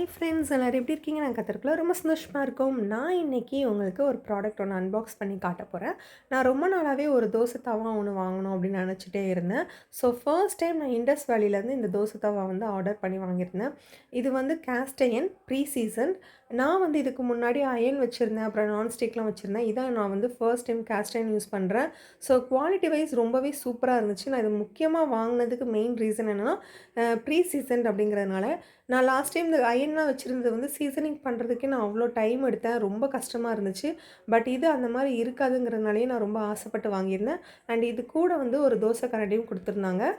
Hi friends எல்லோரும் எப்படி இருக்கீங்க? நான் கற்றுருக்குள்ள ரொம்ப சந்தோஷமாக இருக்கும். நான் இன்றைக்கி உங்களுக்கு ஒரு ப்ராடக்ட் ஒன்று அன்பாக்ஸ் பண்ணி காட்ட போகிறேன். நான் ரொம்ப நாளாகவே ஒரு தோசை தவா ஒன்று வாங்கணும் அப்படின்னு நினச்சிட்டே இருந்தேன். ஸோ ஃபர்ஸ்ட் டைம் நான் இண்டஸ் வேலிலேருந்து இந்த தோசை தவா வந்து ஆர்டர் பண்ணி வாங்கியிருந்தேன். இது வந்து கேஸ்ட் அயன் ப்ரீ சீசன். நான் வந்து இதுக்கு முன்னாடி அயன் வச்சுருந்தேன், அப்புறம் நான்ஸ்டிக்லாம் வச்சுருந்தேன். இதான் நான் வந்து first time cast iron use பண்ணுறேன். ஸோ குவாலிட்டி வைஸ் ரொம்பவே சூப்பராக இருந்துச்சு. நான் இது முக்கியமாக வாங்கினதுக்கு மெயின் ரீசன் என்னென்னா ப்ரீ சீசன் அப்படிங்கிறதுனால. நான் லாஸ்ட் டைம் இந்த அயன்லாம் வச்சுருந்தது வந்து சீசனிங் பண்ணுறதுக்கே நான் அவ்வளோ டைம் எடுத்தேன். ரொம்ப கஷ்டமாக இருந்துச்சு. பட் இது அந்த மாதிரி இருக்காதுங்கிறதுனாலயே நான் ரொம்ப ஆசைப்பட்டு வாங்கியிருந்தேன். அண்ட் இது கூட வந்து ஒரு தோசை கரண்டியும் கொடுத்துருந்தாங்க.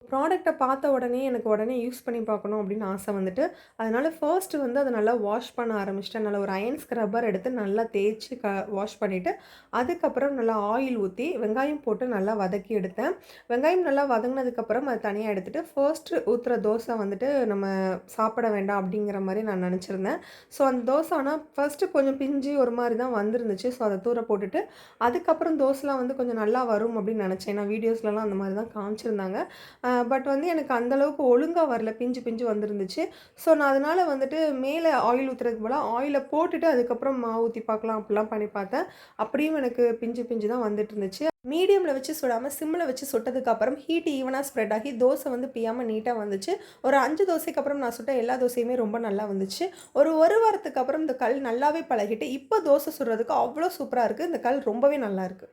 ப்ராடக்ட்ட பார்த்த உடனே எனக்கு உடனே யூஸ் பண்ணி பார்க்கணும் அப்படின்னு ஆசை வந்துட்டு, அதனால ஃபர்ஸ்ட்டு வந்து அத நல்லா வாஷ் பண்ண ஆரம்பிச்சுட்டேன். நல்லா ஒரு அயன் ஸ்க்ரப்பர் எடுத்து நல்லா தேய்ச்சு வாஷ் பண்ணிவிட்டு, அதுக்கப்புறம் நல்லா ஆயில் ஊற்றி வெங்காயம் போட்டு நல்லா வதக்கி எடுத்தேன். வெங்காயம் நல்லா வதங்கினதுக்கப்புறம் அதை தனியாக எடுத்துகிட்டு, ஃபர்ஸ்ட்டு ஊற்றுற தோசை வந்துட்டு நம்ம சாப்பிட வேண்டாம் அப்படிங்கிற மாதிரி நான் நினச்சிருந்தேன். ஸோ அந்த தோசை ஆனால் ஃபர்ஸ்ட்டு கொஞ்சம் பிஞ்சு ஒரு மாதிரி தான் வந்திருந்துச்சு. ஸோ அதை தூர போட்டுட்டு, அதுக்கப்புறம் தோசைலாம் வந்து கொஞ்சம் நல்லா வரும் அப்படின்னு நினச்சேன். ஏன்னா வீடியோஸ்லலாம் அந்த மாதிரி தான் காமிச்சிருந்தாங்க. பட் வந்து எனக்கு அந்தளவுக்கு ஒழுங்கா வரல. பிஞ்சு பிஞ்சு வந்துருந்துச்சு. ஸோ நான் அதனால வந்துட்டு மேலே ஆயில் ஊத்துறதுக்கு பதிலா ஆயில போட்டுட்டு அதுக்கப்புறம் மாவு ஊத்தி பார்க்கலாம் அப்படிலாம் பண்ணி பார்த்தேன். அப்படியும் எனக்கு பிஞ்சு பிஞ்சு தான் வந்துட்டு இருந்துச்சு. மீடியமில் வச்சு சுடாம சிம்மில் வச்சு சுட்டதுக்கப்புறம் ஹீட் ஈவனா ஸ்ப்ரெட் ஆகி தோசை வந்து பியாம நீட்டா வந்துச்சு. ஒரு 5 தோசைக்கு அப்புறம் நான் சுட்ட எல்லா தோசையுமே ரொம்ப நல்லா வந்துச்சு. ஒரு வாரத்துக்கு அப்புறம் இந்த கல் நல்லாவே பழகிட்டு, இப்போ தோசை சுடுறதுக்கு அவ்வளோ சூப்பரா இருக்கு. இந்த கல் ரொம்பவே நல்லா இருக்கு.